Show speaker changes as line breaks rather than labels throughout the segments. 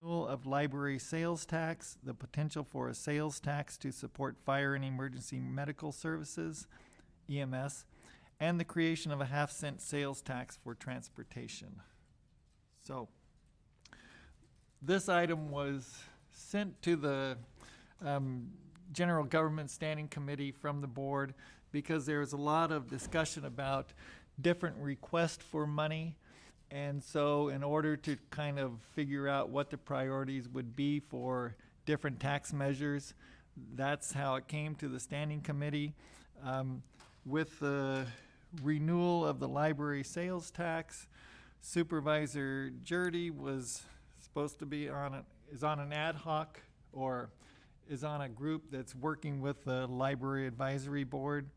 Of library sales tax, the potential for a sales tax to support fire and emergency medical services, EMS, and the creation of a half-cent sales tax for transportation. So, this item was sent to the General Government Standing Committee from the board because there was a lot of discussion about different requests for money. And so in order to kind of figure out what the priorities would be for different tax measures, that's how it came to the Standing Committee. With the renewal of the library sales tax, Supervisor Jurdy was supposed to be is on an ad hoc or is on a group that's working with the Library Advisory Board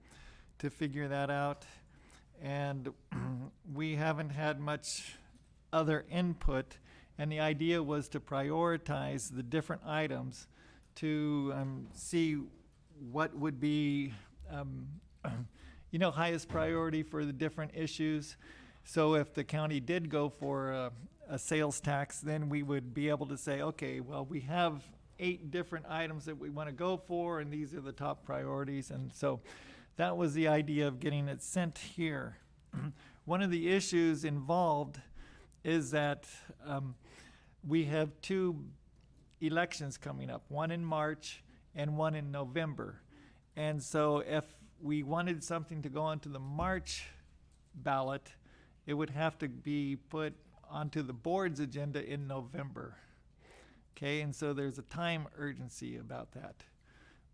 to figure that out. And we haven't had much other input, and the idea was to prioritize the different items to see what would be highest priority for the different issues. So if the county did go for a sales tax, then we would be able to say, okay, well, we have 8 different items that we want to go for, and these are the top priorities. And so that was the idea of getting it sent here. One of the issues involved is that we have 2 elections coming up, one in March and one in November. And so if we wanted something to go onto the March ballot, it would have to be put onto the board's agenda in November. Okay, and so there's a time urgency about that.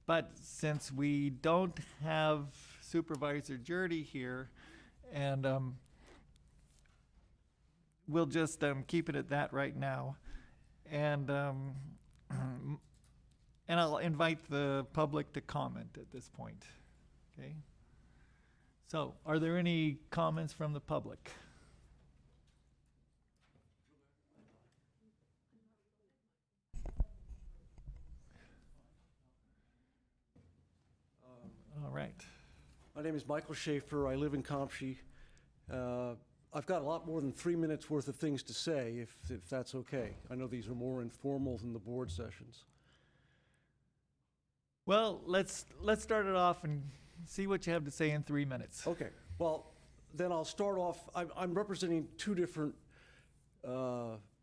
But since we don't have Supervisor Jurdy here, and we'll just keep it at that right now. And I'll invite the public to comment at this point. Okay. So, are there any comments from the public? All right.
My name is Michael Schaefer. I live in Compshe. I've got a lot more than 3 minutes worth of things to say, if that's okay. I know these are more informal than the board sessions.
Well, let's start it off and see what you have to say in 3 minutes.
Okay. Well, then I'll start off. I'm representing 2 different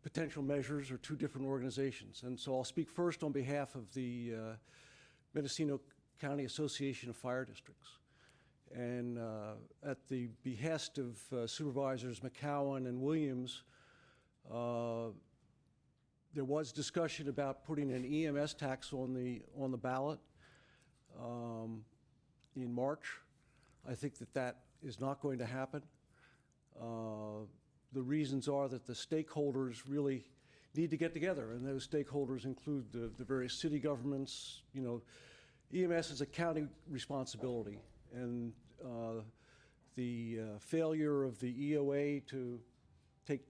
potential measures or 2 different organizations. And so I'll speak first on behalf of the Mendocino County Association of Fire Districts. And at the behest of Supervisors McCowan and Williams, there was discussion about putting an EMS tax on the ballot in March. I think that is not going to happen. The reasons are that the stakeholders really need to get together, and those stakeholders include the various city governments. EMS is a county responsibility, and the failure of the EOA to take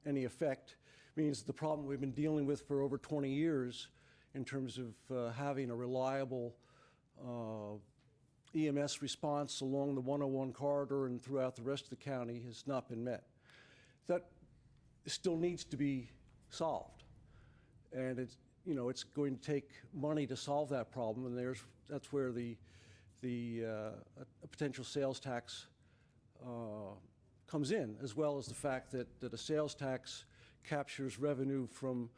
any effect means the problem we've been dealing with for over 20 years in terms of having a reliable EMS response along the 101 corridor and throughout the rest of the county has not been met. That still needs to be solved, and it's going to take money to solve that problem, and that's where a potential sales tax comes in, as well as the fact that a sales tax captures revenue from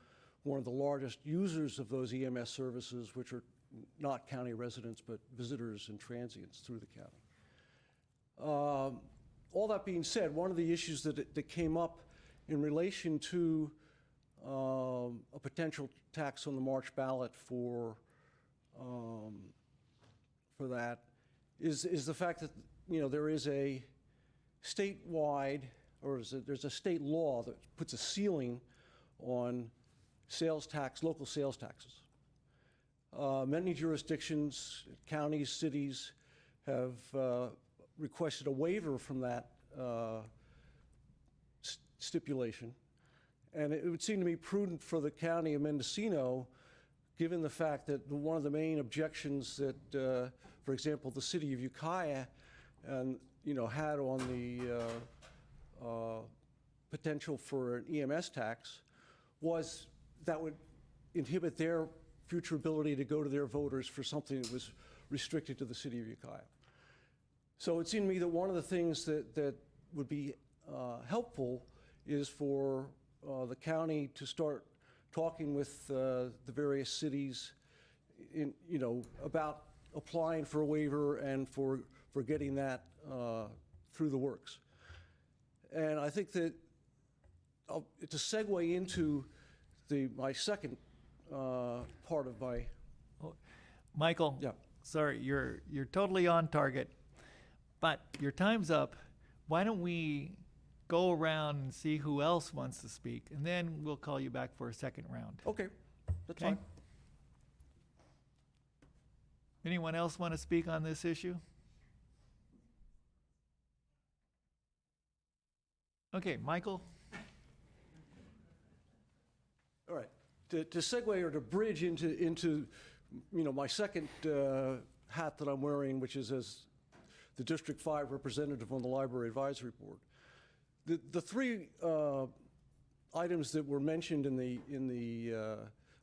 one of the largest users of those EMS services, which are not county residents, but visitors and transients through the county. All that being said, one of the issues that came up in relation to a potential tax on the March ballot for that is the fact that there is a statewide, or there's a state law that puts a ceiling on sales tax, local sales taxes. Many jurisdictions, counties, cities have requested a waiver from that stipulation. And it would seem to me prudent for the county of Mendocino, given the fact that one of the main objections that, for example, the city of Ukiah had on the potential for an EMS tax was that would inhibit their future ability to go to their voters for something that was restricted to the city of Ukiah. So it seemed to me that one of the things that would be helpful is for the county to start talking with the various cities about applying for a waiver and for getting that through the works. And I think that to segue into my second part of my...
Michael,
Yeah.
sorry, you're totally on target, but your time's up. Why don't we go around and see who else wants to speak, and then we'll call you back for a second round.
Okay, that's
Okay.
fine.
Anyone else want to speak on this issue? Okay, Michael?
All right. To segue or to bridge into my second hat that I'm wearing, which is as the District 5 representative on the Library Advisory Board. The three items that were mentioned in the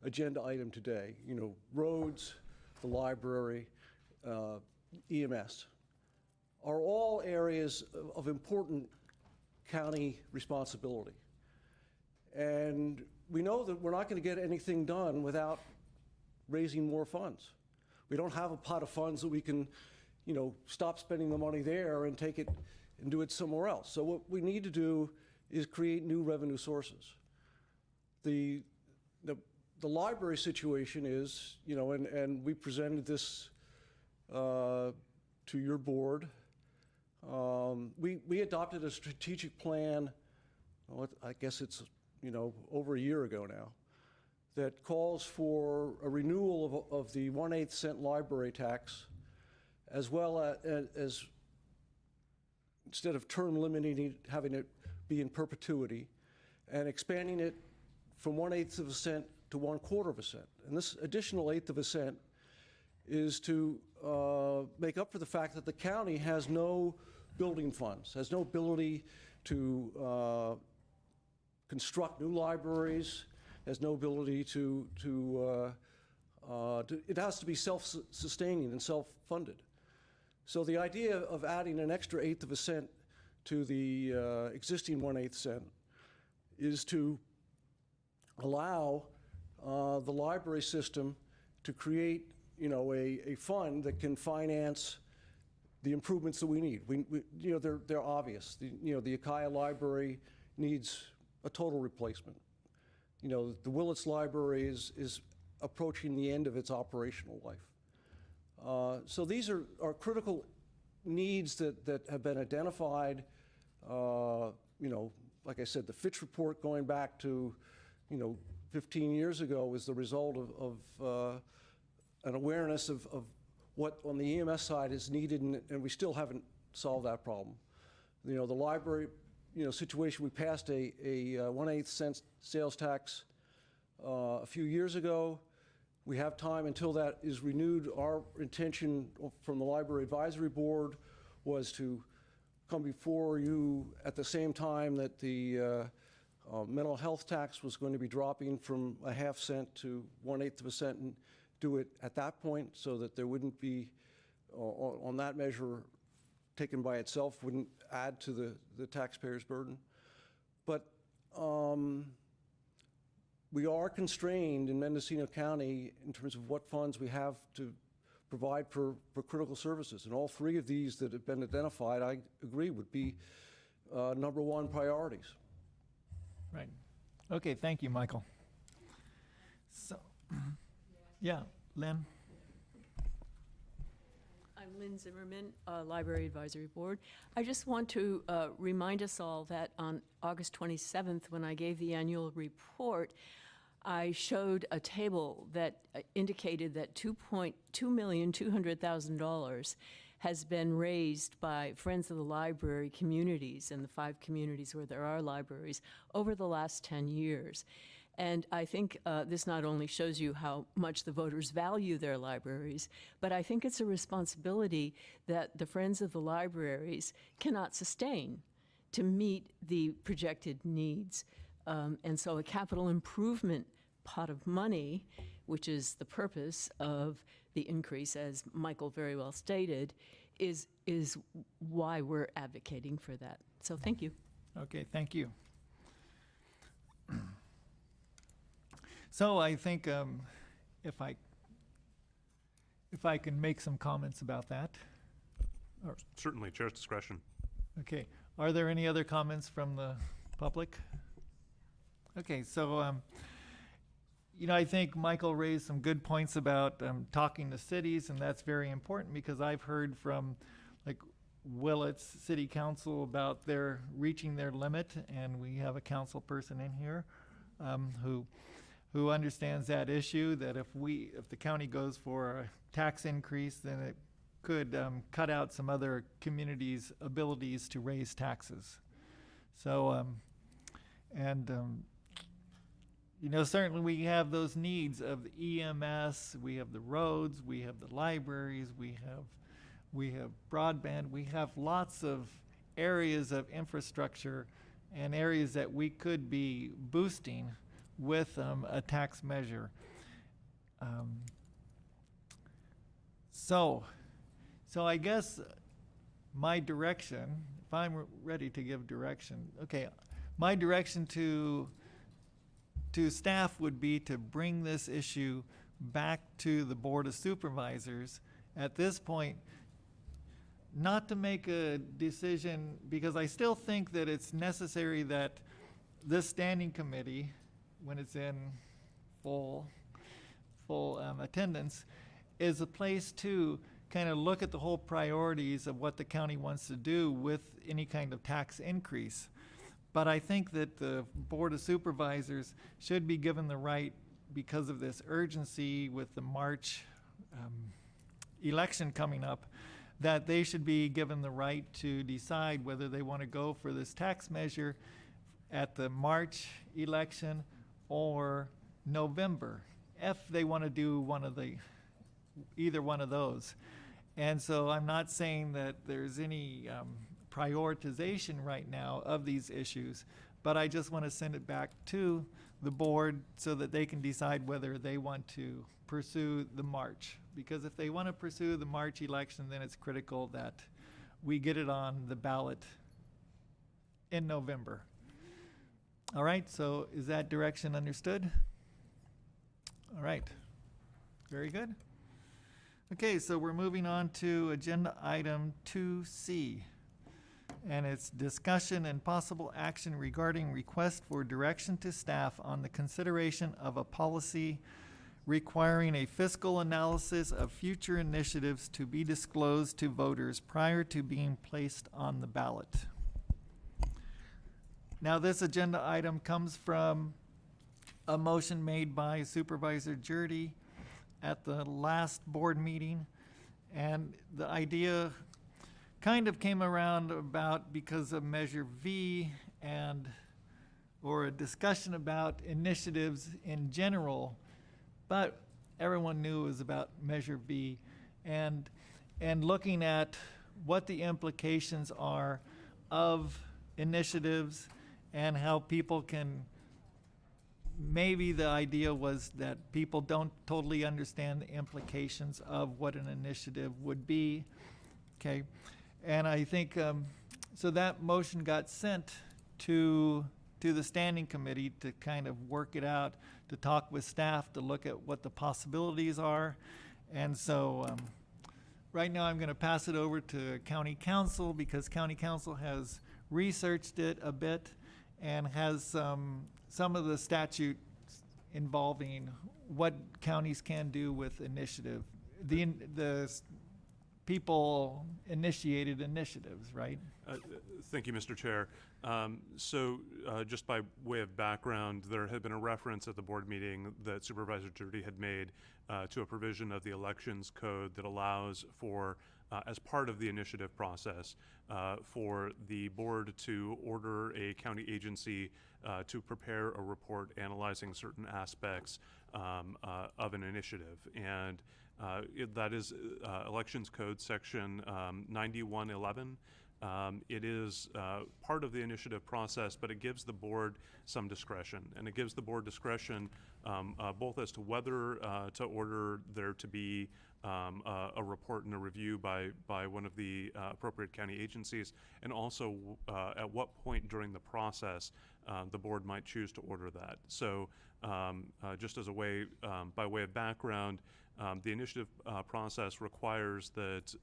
agenda item today, roads, the library, EMS, are all areas of important county responsibility. And we know that we're not going to get anything done without raising more funds. We don't have a pot of funds that we can, stop spending the money there and take it and do it somewhere else. So what we need to do is create new revenue sources. The library situation is, and we presented this to your board. We adopted a strategic plan, I guess it's, over a year ago now, that calls for a renewal of the 1/8 cent library tax, as well as instead of term limiting it, having it be in perpetuity, and expanding it from 1/8 cent to 1/4 cent. And this additional 1/8 cent is to make up for the fact that the county has no building funds, has no ability to construct new libraries, has no ability it has to be self-sustaining and self-funded. So the idea of adding an extra 1/8 cent to the existing 1/8 cent is to allow the library system to create, a fund that can finance the improvements that we need. They're obvious. The Ukiah Library needs a total replacement. The Willits Library is approaching the end of its operational life. So these are critical needs that have been identified. Like I said, the Fitch report going back to, 15 years ago was the result of an awareness of what on the EMS side is needed, and we still haven't solved that problem. The library, situation, we passed a 1/8 cent sales tax a few years ago. We have time until that is renewed. Our intention from the Library Advisory Board was to come before you at the same time that the mental health tax was going to be dropping from 1/2 cent to 1/8 cent, and do it at that point so that there wouldn't be, on that measure taken by itself, wouldn't add to the taxpayer's burden. But we are constrained in Mendocino County in terms of what funds we have to provide for critical services. And all three of these that have been identified, I agree, would be #1 priorities.
Right. Okay, thank you, Michael. So, yeah, Lynn?
I'm Lynn Zimmerman, Library Advisory Board. I just want to remind us all that on August 27th, when I gave the annual report, I showed a table that indicated that $2,200,000 has been raised by Friends of the Library communities in the 5 communities where there are libraries over the last 10 years. And I think this not only shows you how much the voters value their libraries, but I think it's a responsibility that the Friends of the Libraries cannot sustain to meet the projected needs. And so a capital improvement pot of money, which is the purpose of the increase, as Michael very well stated, is why we're advocating for that. So thank you.
Okay, thank you. So I think if I can make some comments about that.
Certainly, chair's discretion.
Okay, are there any other comments from the public? Okay, so I think Michael raised some good points about talking to cities, and that's very important because I've heard from like Willett's city council about their reaching their limit, and we have a council person in here who understands that issue, that if the county goes for a tax increase, then it could cut out some other communities' abilities to raise taxes. So, certainly we have those needs of the EMS, we have the roads, we have the libraries, we have broadband, we have lots of areas of infrastructure and areas that we could be boosting with a tax measure. So I guess my direction, if I'm ready to give direction, okay, my direction to staff would be to bring this issue back to the Board of Supervisors at this point, not to make a decision, because I still think that it's necessary that this standing committee, when it's in full attendance, is a place to kind of look at the whole priorities of what the county wants to do with any kind of tax increase. But I think that the Board of Supervisors should be given the right, because of this urgency with the March election coming up, that they should be given the right to decide whether they want to go for this tax measure at the March election or November, if they want to do either one of those. And so I'm not saying that there's any prioritization right now of these issues, but I just want to send it back to the board so that they can decide whether they want to pursue the March. Because if they want to pursue the March election, then it's critical that we get it on the ballot in November. All right, so is that direction understood? All right, very good. Okay, so we're moving on to agenda item 2C. And it's discussion and possible action regarding request for direction to staff on the consideration of a policy requiring a fiscal analysis of future initiatives to be disclosed to voters prior to being placed on the ballot. Now, this agenda item comes from a motion made by Supervisor Jurdy at the last board meeting, and the idea kind of came around about because of Measure V or a discussion about initiatives in general, but everyone knew it was about Measure V, and looking at what the implications are of initiatives and how people can, maybe the idea was that people don't totally understand the implications of what an initiative would be, okay? And I think, so that motion got sent to the standing committee to kind of work it out, to talk with staff, to look at what the possibilities are. And so right now I'm going to pass it over to County Council, because County Council has researched it a bit and has some of the statutes involving what counties can do with initiative, the people initiated initiatives, right?
Thank you, Mr. Chair. So just by way of background, there had been a reference at the board meeting that Supervisor Jurdy had made to a provision of the elections code that allows for, as part of the initiative process, for the board to order a county agency to prepare a report analyzing certain aspects of an initiative. And that is Elections Code Section 9111. It is part of the initiative process, but it gives the board some discretion. And it gives the board discretion both as to whether to order there to be a report and a review by one of the appropriate county agencies, and also at what point during the process the board might choose to order that. So just as a way, by way of background, the initiative process requires that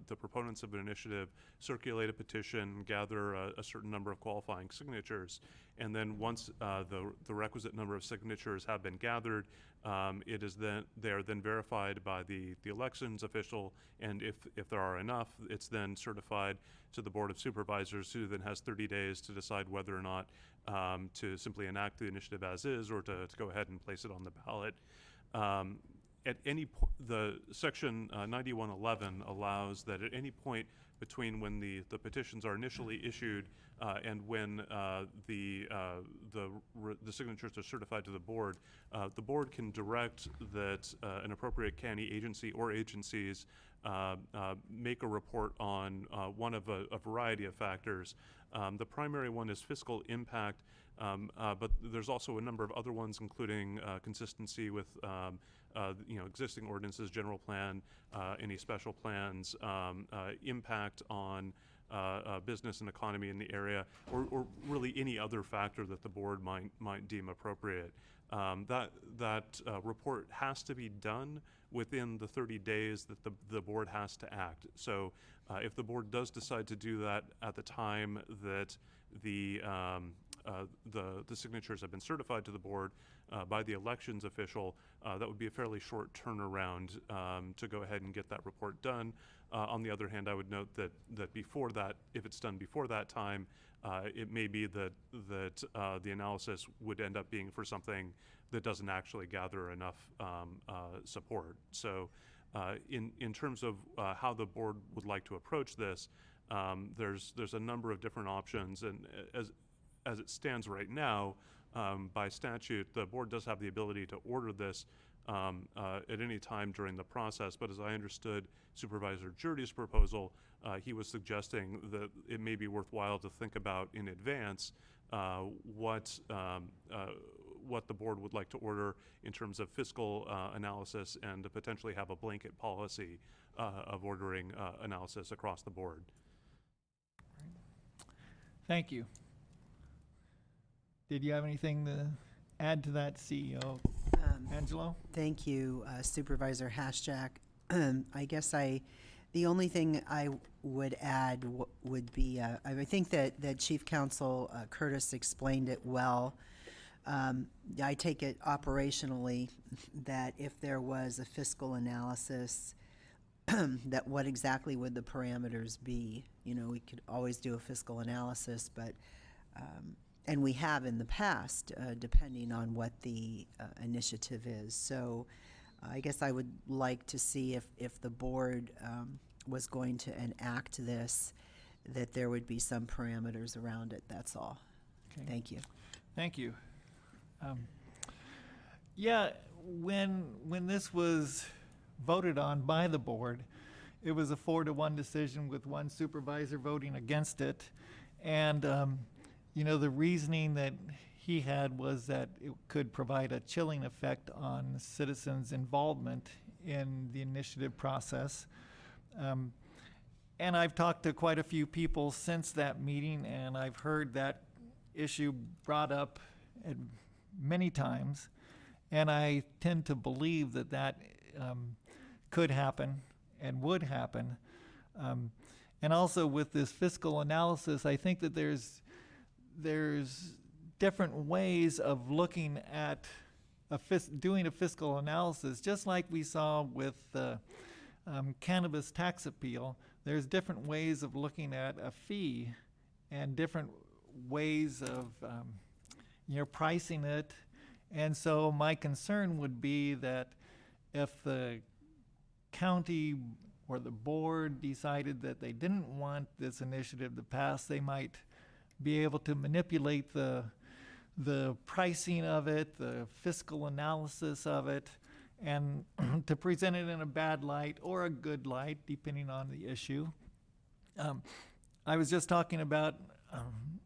the proponents of an initiative circulate a petition, gather a certain number of qualifying signatures, and then once the requisite number of signatures have been gathered, they are then verified by the elections official, and if there are enough, it's then certified to the Board of Supervisors, who then has 30 days to decide whether or not to simply enact the initiative as is, or to go ahead and place it on the ballot. At any point, the section 9111 allows that at any point between when the petitions are initially issued and when the signatures are certified to the board can direct that an appropriate county agency or agencies make a report on one of a variety of factors. The primary one is fiscal impact, but there's also a number of other ones, including consistency with existing ordinances, general plan, any special plans, impact on business and economy in the area, or really any other factor that the board might deem appropriate. That report has to be done within the 30 days that the board has to act. So if the board does decide to do that at the time that the signatures have been certified to the board by the elections official, that would be a fairly short turnaround to go ahead and get that report done. On the other hand, I would note that before that, if it's done before that time, it may be that the analysis would end up being for something that doesn't actually gather enough support. So in terms of how the board would like to approach this, there's a number of different options, and as it stands right now, by statute, the board does have the ability to order this at any time during the process. But as I understood Supervisor Jurdy's proposal, he was suggesting that it may be worthwhile to think about in advance what the board would like to order in terms of fiscal analysis, and to potentially have a blanket policy of ordering analysis across the board.
Thank you. Did you have anything to add to that, CEO Angelo?
Thank you, Supervisor Hashjack. I guess the only thing I would add would be, I think that Chief Counsel Curtis explained it well. I take it operationally that if there was a fiscal analysis, that what exactly would the parameters be? You know, we could always do a fiscal analysis, but and we have in the past, depending on what the initiative is. So I guess I would like to see if the board was going to enact this, that there would be some parameters around it. That's all.
Okay.
Thank you.
Thank you. Yeah, when this was voted on by the board, it was a 4-1 decision with one supervisor voting against it. And the reasoning that he had was that it could provide a chilling effect on citizens' involvement in the initiative process. And I've talked to quite a few people since that meeting, and I've heard that issue brought up many times. And I tend to believe that could happen and would happen. And also with this fiscal analysis, I think that there's different ways of looking at doing a fiscal analysis, just like we saw with the cannabis tax appeal. There's different ways of looking at a fee and different ways of pricing it. And so my concern would be that if the county or the board decided that they didn't want this initiative to pass, they might be able to manipulate the pricing of it, the fiscal analysis of it, and to present it in a bad light or a good light, depending on the issue. I was just talking about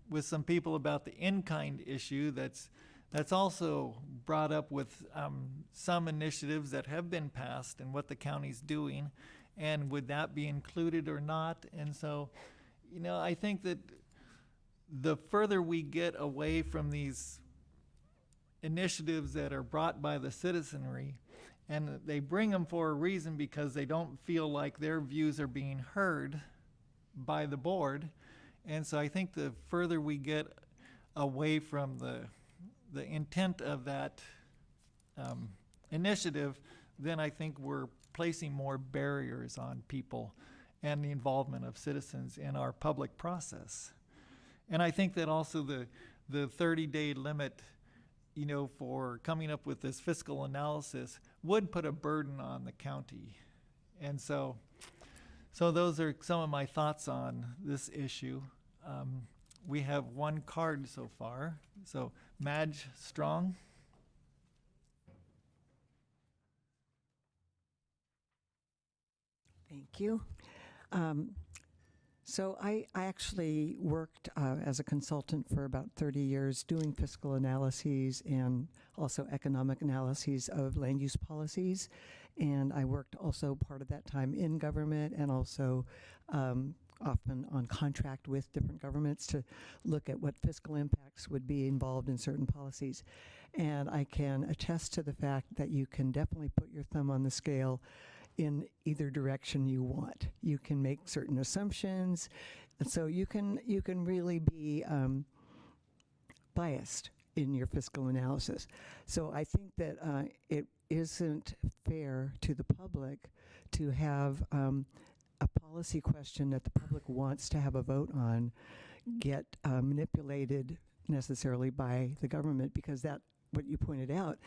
with some people about the in-kind issue that's also brought up with some initiatives that have been passed and what the county's doing, and would that be included or not? And so, I think that the further we get away from these initiatives that are brought by the citizenry, and they bring them for a reason because they don't feel like their views are being heard by the board. And so I think the further we get away from the intent of that initiative, then I think we're placing more barriers on people and the involvement of citizens in our public process. And I think that also the 30-day limit, for coming up with this fiscal analysis would put a burden on the county. And so those are some of my thoughts on this issue. We have one card so far. So Madge Strong.
Thank you. So I actually worked as a consultant for about 30 years doing fiscal analyses and also economic analyses of land use policies. And I worked also part of that time in government and also often on contract with different governments to look at what fiscal impacts would be involved in certain policies. And I can attest to the fact that you can definitely put your thumb on the scale in either direction you want. You can make certain assumptions, and so you can really be biased in your fiscal analysis. So I think that it isn't fair to the public to have a policy question that the public wants to have a vote on get manipulated necessarily by the government, because that, what you pointed out,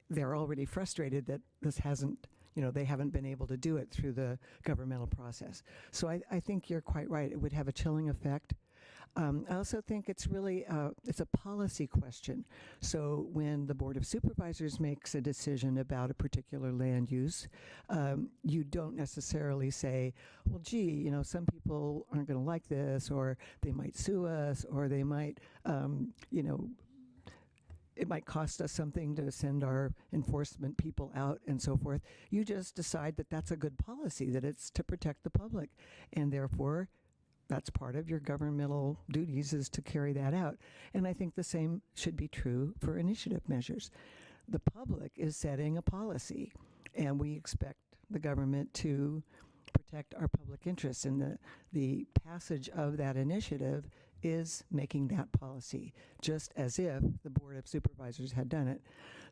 they're already frustrated that this hasn't, they haven't been able to do it through the governmental process. So I think you're quite right. It would have a chilling effect. I also think it's really, it's a policy question. So when the Board of Supervisors makes a decision about a particular land use, you don't necessarily say, well, gee, some people aren't going to like this, or they might sue us, or they might, it might cost us something to send our enforcement people out and so forth. You just decide that that's a good policy, that it's to protect the public, and therefore that's part of your governmental duties, is to carry that out. And I think the same should be true for initiative measures. The public is setting a policy, and we expect the government to protect our public interests, and the passage of that initiative is making that policy, just as if the Board of Supervisors had done it.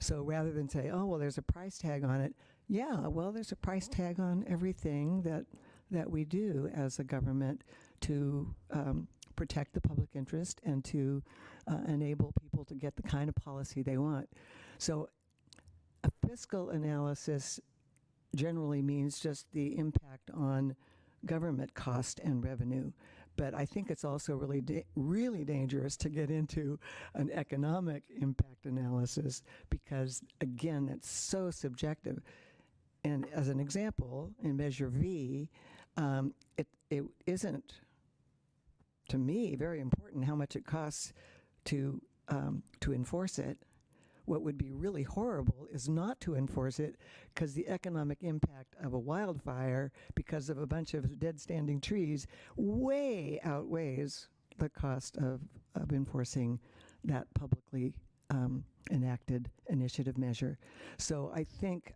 So rather than say, oh, well, there's a price tag on it, yeah, well, there's a price tag on everything that we do as a government to protect the public interest and to enable people to get the kind of policy they want. So a fiscal analysis generally means just the impact on government cost and revenue. But I think it's also really dangerous to get into an economic impact analysis, because, again, it's so subjective. And as an example, in Measure V, it isn't, to me, very important how much it costs to enforce it. What would be really horrible is not to enforce it, because the economic impact of a wildfire, because of a bunch of dead standing trees, way outweighs the cost of enforcing that publicly enacted initiative measure. So I think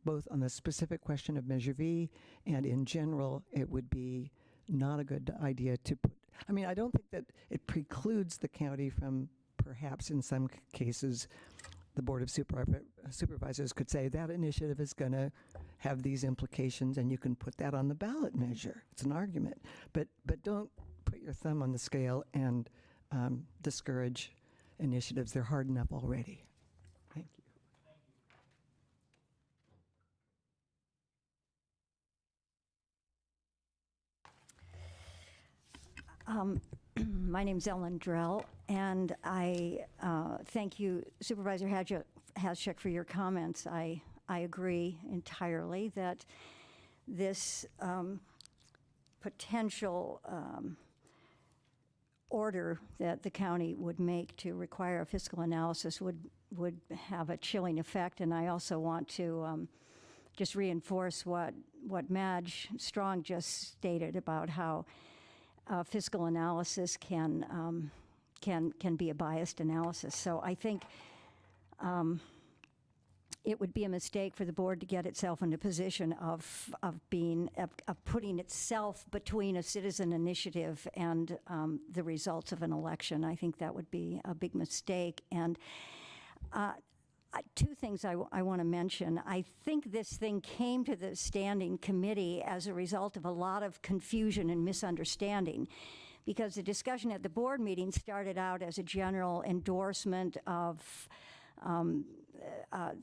both on the specific question of Measure V and in general, it would be not a good idea to put, I don't think that it precludes the county from, perhaps in some cases, the Board of Supervisors could say that initiative is going to have these implications, and you can put that on the ballot measure. It's an argument. But don't put your thumb on the scale and discourage initiatives. They're hard enough already. Thank you.
My name's Ellen Drell, and I thank you, Supervisor Haschek, for your comments. I agree entirely that this potential order that the county would make to require a fiscal analysis would have a chilling effect. And I also want to just reinforce what Madge Strong just stated about how fiscal analysis can be a biased analysis. So I think it would be a mistake for the board to get itself in a position of putting itself between a citizen initiative and the results of an election. I think that would be a big mistake. And two things I want to mention. I think this thing came to the standing committee as a result of a lot of confusion and misunderstanding, because the discussion at the board meeting started out as a general endorsement of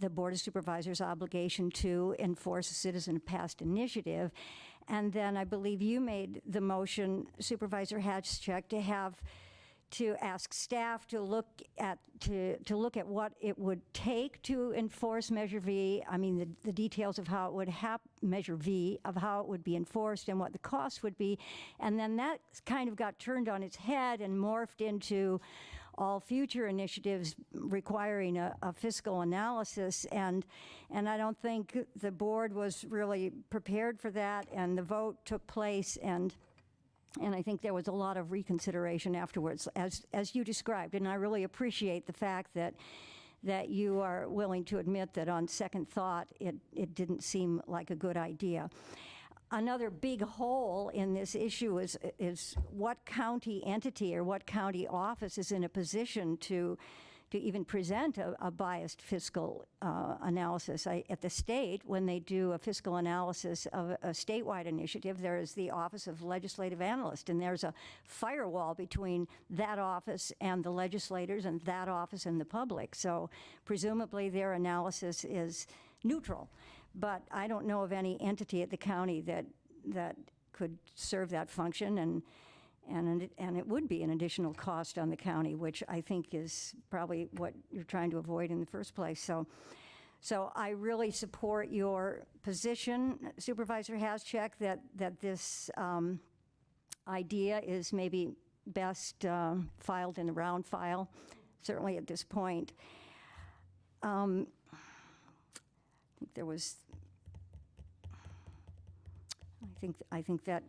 the Board of Supervisors' obligation to enforce a citizen-passed initiative. And then I believe you made the motion, Supervisor Hatchcheck, to ask staff to look at what it would take to enforce Measure V. I mean, the details of how it would Measure V, of how it would be enforced and what the cost would be. And then that kind of got turned on its head and morphed into all future initiatives requiring a fiscal analysis, and I don't think the board was really prepared for that, and the vote took place, and I think there was a lot of reconsideration afterwards, as you described, and I really appreciate the fact that you are willing to admit that on second thought it didn't seem like a good idea. Another big hole in this issue is what county entity or what county office is in a position to even present a biased fiscal analysis. At the state, when they do a fiscal analysis of a statewide initiative, there is the Office of Legislative Analyst, and there's a firewall between that office and the legislators and that office and the public. So presumably their analysis is neutral. But I don't know of any entity at the county that could serve that function, and it would be an additional cost on the county, which I think is probably what you're trying to avoid in the first place. So I really support your position, Supervisor Hatchcheck, that this idea is maybe best filed in the round file, certainly at this point. I think that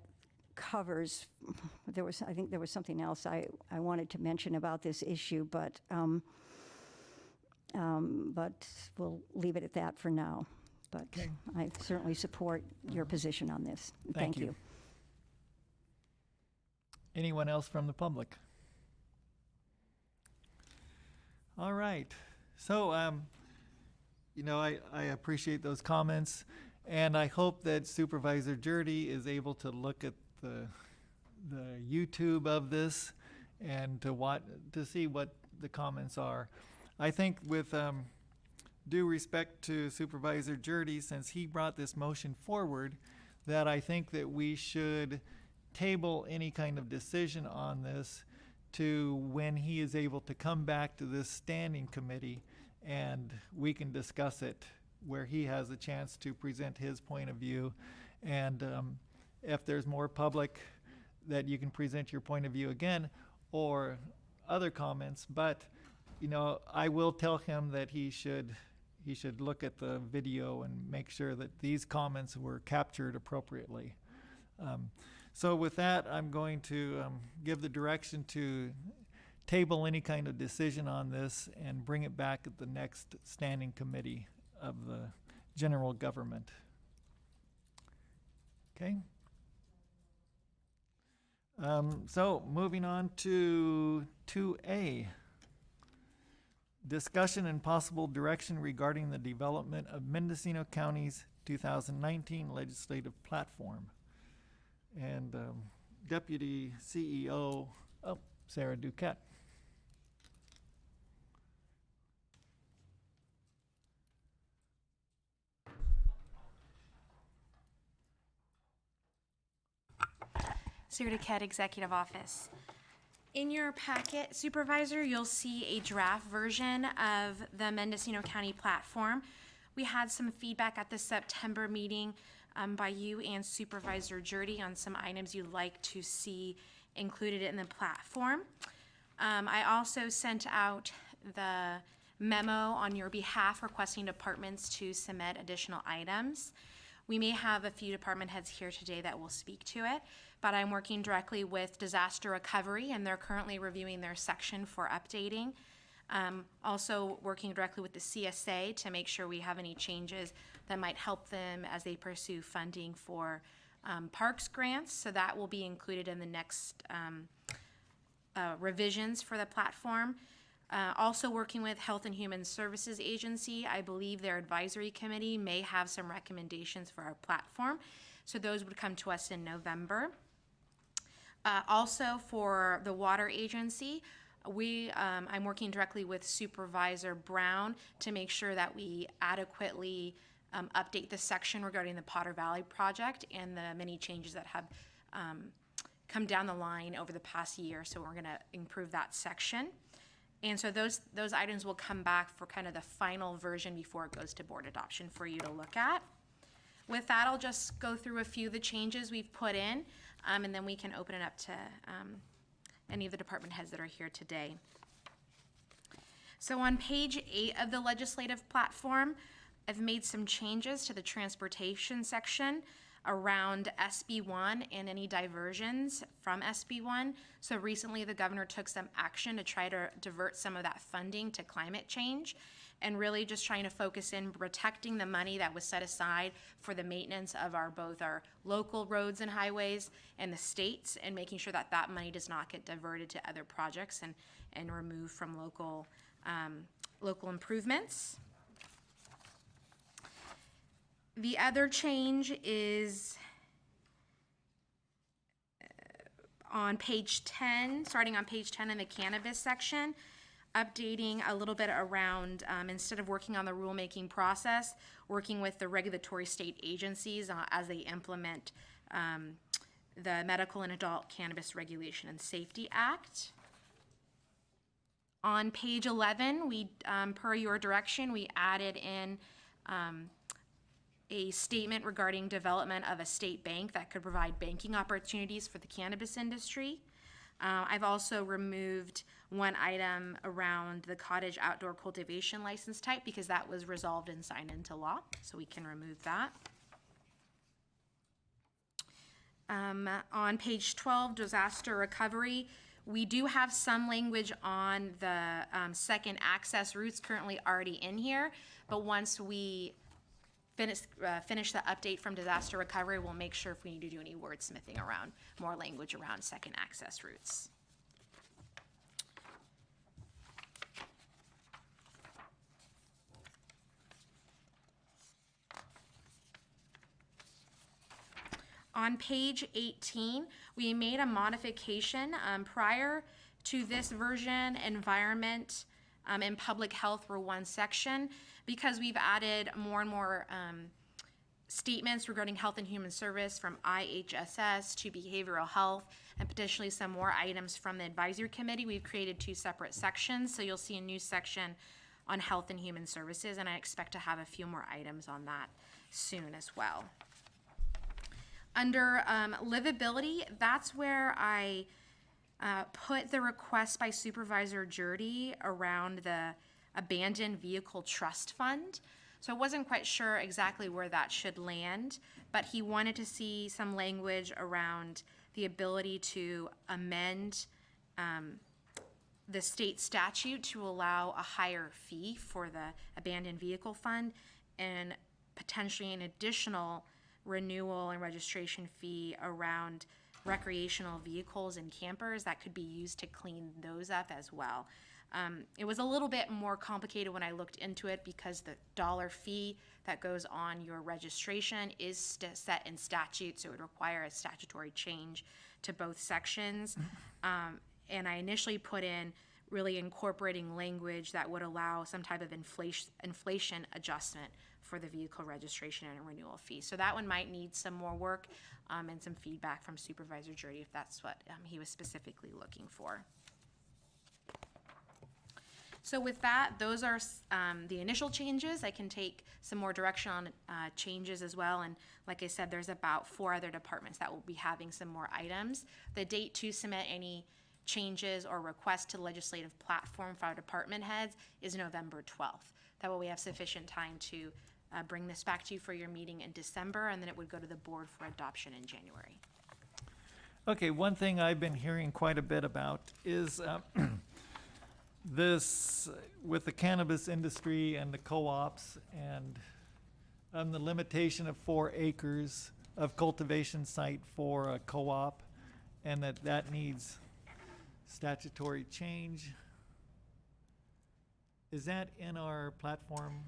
covers. I think there was something else I wanted to mention about this issue, but we'll leave it at that for now. But
Okay.
I certainly support your position on this.
Thank you. Anyone else from the public? All right. So, I appreciate those comments, and I hope that Supervisor Jurdy is able to look at the YouTube of this and to see what the comments are. I think with due respect to Supervisor Jurdy, since he brought this motion forward, that I think that we should table any kind of decision on this to when he is able to come back to this standing committee, and we can discuss it where he has a chance to present his point of view. And if there's more public, that you can present your point of view again, or other comments. But I will tell him that he should look at the video and make sure that these comments were captured appropriately. So with that, I'm going to give the direction to table any kind of decision on this and bring it back at the next standing committee of the general government. Okay. So moving on to 2A. Discussion and possible direction regarding the development of Mendocino County's 2019 legislative platform. And Deputy CEO, Sarah Duquette.
Sarah Duquette, Executive Office. In your packet, Supervisor, you'll see a draft version of the Mendocino County platform. We had some feedback at the September meeting by you and Supervisor Jurdy on some items you'd like to see included in the platform. I also sent out the memo on your behalf requesting departments to submit additional items. We may have a few department heads here today that will speak to it, but I'm working directly with disaster recovery, and they're currently reviewing their section for updating. Also working directly with the CSA to make sure we have any changes that might help them as they pursue funding for parks grants. So that will be included in the next revisions for the platform. Also working with Health and Human Services Agency. I believe their advisory committee may have some recommendations for our platform. So those would come to us in November. Also for the Water Agency, I'm working directly with Supervisor Brown to make sure that we adequately update the section regarding the Potter Valley project and the many changes that have come down the line over the past year. So we're going to improve that section. And so those items will come back for kind of the final version before it goes to board adoption for you to look at. With that, I'll just go through a few of the changes we've put in, and then we can open it up to any of the department heads that are here today. So on page 8 of the legislative platform, I've made some changes to the transportation section around SB1 and any diversions from SB1. So recently the governor took some action to try to divert some of that funding to climate change, and really just trying to focus in protecting the money that was set aside for the maintenance of both our local roads and highways and the states, and making sure that that money does not get diverted to other projects and removed from local improvements. The other change is on page 10, starting on page 10 in the cannabis section, updating a little bit around, instead of working on the rulemaking process, working with the regulatory state agencies as they implement the Medical and Adult Cannabis Regulation and Safety Act. On page 11, we, per your direction, we added in a statement regarding development of a state bank that could provide banking opportunities for the cannabis industry. I've also removed one item around the cottage outdoor cultivation license type because that was resolved and signed into law, so we can remove that. On page 12, disaster recovery, we do have some language on the second access routes currently already in here, but once we finish the update from disaster recovery, we'll make sure if we need to do any wordsmithing around more language around second access routes. On page 18, we made a modification prior to this version. Environment and public health were one section. Because we've added more and more statements regarding health and human service from IHSS to behavioral health, and potentially some more items from the advisory committee, we've created two separate sections. So you'll see a new section on health and human services, and I expect to have a few more items on that soon as well. Under livability, that's where I put the request by Supervisor Jurdy around the abandoned vehicle trust fund. So I wasn't quite sure exactly where that should land, but he wanted to see some language around the ability to amend the state statute to allow a higher fee for the abandoned vehicle fund, and potentially an additional renewal and registration fee around recreational vehicles and campers that could be used to clean those up as well. It was a little bit more complicated when I looked into it because the dollar fee that goes on your registration is set in statute, so it would require a statutory change to both sections. And I initially put in really incorporating language that would allow some type of inflation adjustment for the vehicle registration and renewal fee. So that one might need some more work and some feedback from Supervisor Jurdy if that's what he was specifically looking for. So with that, those are the initial changes. I can take some more direction on changes as well. And like I said, there's about 4 other departments that will be having some more items. The date to submit any changes or requests to the legislative platform for our department heads is November 12th. That way we have sufficient time to bring this back to you for your meeting in December, and then it would go to the board for adoption in January.
Okay, one thing I've been hearing quite a bit about is this with the cannabis industry and the co-ops and the limitation of 4 acres of cultivation site for a co-op, and that needs statutory change. Is that in our platform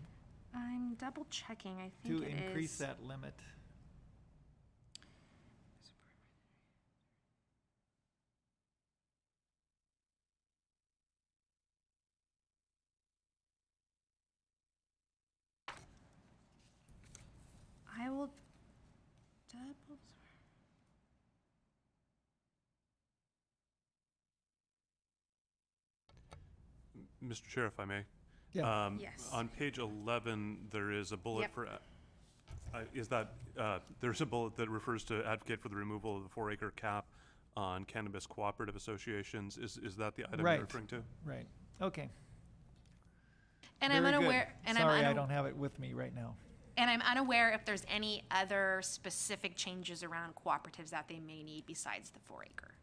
I'm double checking. I think
to
it
increase
is.
that limit?
I will double.
Mr. Chair, if I may.
Yeah.
Yes.
On page 11, there is a bullet
Yep.
for, there's a bullet that refers to advocate for the removal of the 4-acre cap on cannabis cooperative associations. Is that the item
Right.
you're referring to?
Right, okay.
And
Very
I'm
good.
unaware. And
Sorry, I
I'm
don't have it with me right now.
And I'm unaware if there's any other specific changes around cooperatives that they may need besides the 4-acre.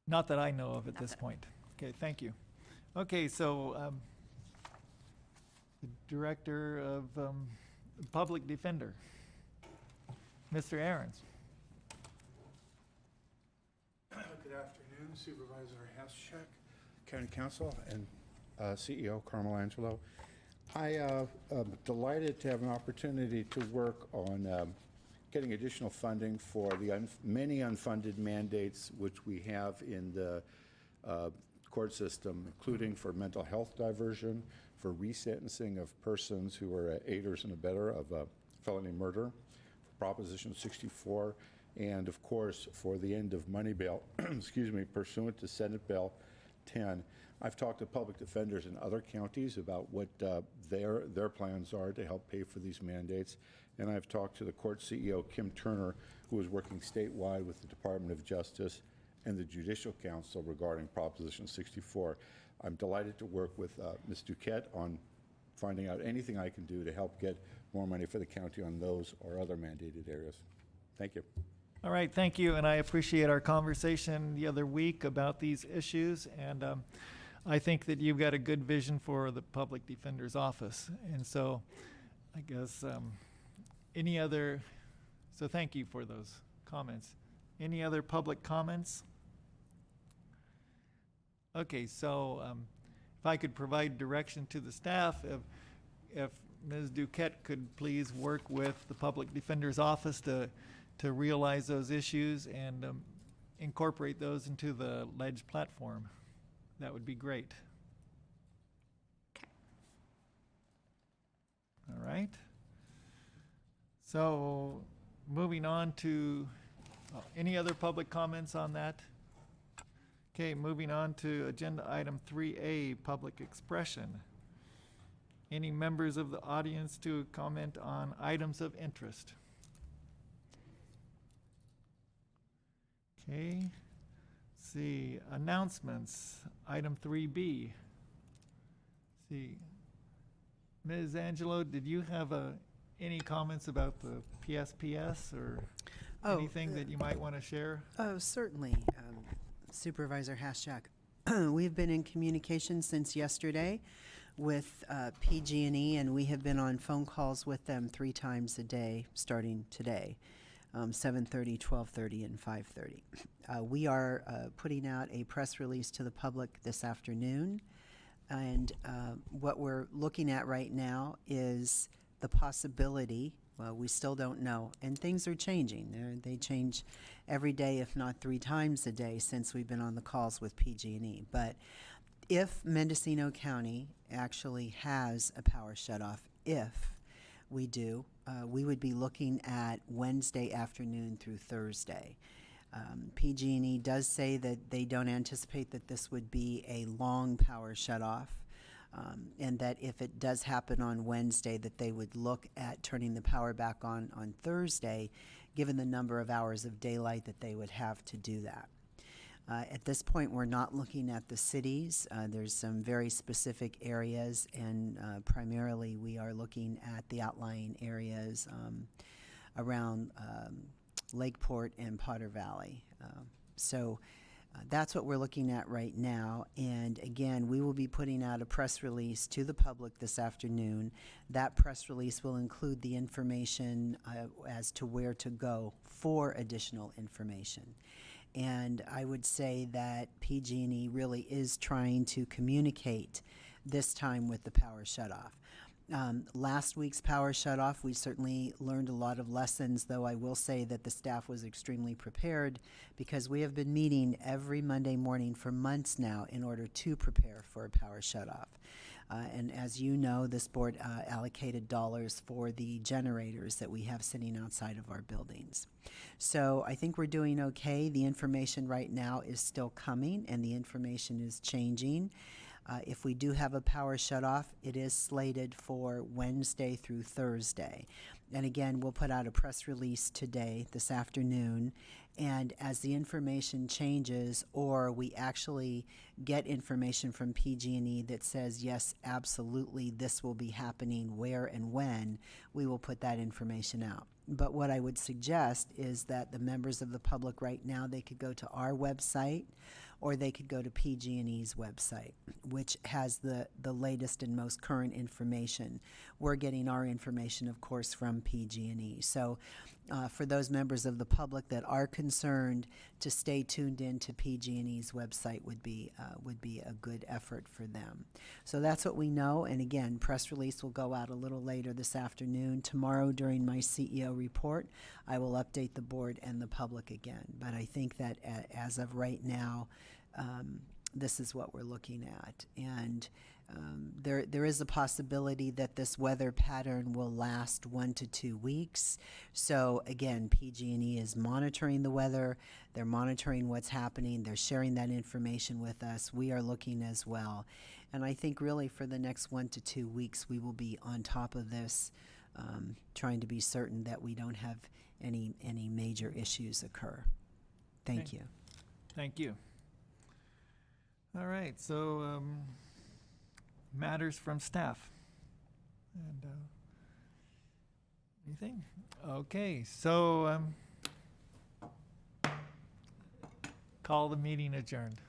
Not that I know of at
Not
this
that-
point. Okay, thank you. Okay, so, the Director of, Public Defender, Mr. Aaron's.
Good afternoon, Supervisor Haschek, County Council, and CEO Carmel Angelo. I am delighted to have an opportunity to work on getting additional funding for the many unfunded mandates which we have in the court system, including for mental health diversion, for resentencing of persons who are aiders and abettors of felony murder, for Proposition 64, and of course for the end of money bail, excuse me, pursuant to Senate Bill 10. I've talked to public defenders in other counties about what their plans are to help pay for these mandates, and I've talked to the court CEO, Kim Turner, who is working statewide with the Department of Justice and the Judicial Council regarding Proposition 64. I'm delighted to work with Ms. Duquette on finding out anything I can do to help get more money for the county on those or other mandated areas. Thank you.
All right, thank you, and I appreciate our conversation the other week about these issues, and I think that you've got a good vision for the Public Defender's Office, and so I guess so thank you for those comments. Any other public comments? Okay, so if I could provide direction to the staff, if Ms. Duquette could please work with the Public Defender's Office to realize those issues and incorporate those into the ledge platform, that would be great.
Okay.
All right. So moving on to, any other public comments on that? Okay, moving on to agenda item 3A, public expression. Any members of the audience to comment on items of interest? Okay, let's see, announcements, item 3B. See, Ms. Angelo, did you have any comments about the PSPS or
Oh,
anything that you might want to share?
Oh, certainly, Supervisor Haschak. We've been in communication since yesterday with PG&E, and we have been on phone calls with them 3 times a day, starting today, 7:30, 12:30, and 5:30. We are putting out a press release to the public this afternoon, and what we're looking at right now is the possibility, well, we still don't know, and things are changing. They change every day, if not 3 times a day, since we've been on the calls with PG&E. But if Mendocino County actually has a power shutoff, if we do, we would be looking at Wednesday afternoon through Thursday. PG&E does say that they don't anticipate that this would be a long power shutoff, and that if it does happen on Wednesday, that they would look at turning the power back on Thursday, given the number of hours of daylight that they would have to do that. At this point, we're not looking at the cities. There's some very specific areas, and primarily we are looking at the outlying areas around Lakeport and Potter Valley. So that's what we're looking at right now. And again, we will be putting out a press release to the public this afternoon. That press release will include the information as to where to go for additional information. And I would say that PG&E really is trying to communicate this time with the power shutoff. Last week's power shutoff, we certainly learned a lot of lessons, though I will say that the staff was extremely prepared because we have been meeting every Monday morning for months now in order to prepare for a power shutoff. And as you know, this board allocated dollars for the generators that we have sitting outside of our buildings. So I think we're doing okay. The information right now is still coming and the information is changing. If we do have a power shutoff, it is slated for Wednesday through Thursday. And again, we'll put out a press release today, this afternoon, and as the information changes or we actually get information from PG&E that says, yes, absolutely, this will be happening where and when, we will put that information out. But what I would suggest is that the members of the public right now, they could go to our website or they could go to PG&E's website, which has the latest and most current information. We're getting our information, of course, from PG&E. So for those members of the public that are concerned, to stay tuned in to PG&E's website would be a good effort for them. So that's what we know. And again, press release will go out a little later this afternoon. Tomorrow during my CEO report, I will update the board and the public again. But I think that as of right now, this is what we're looking at. And there is a possibility that this weather pattern will last 1 to 2 weeks. So again, PG&E is monitoring the weather. They're monitoring what's happening. They're sharing that information with us. We are looking as well. And I think really for the next 1 to 2 weeks, we will be on top of this, trying to be certain that we don't have any major issues occur. Thank you.
Thank you. All right, so matters from staff. And anything? Okay, so call the meeting adjourned.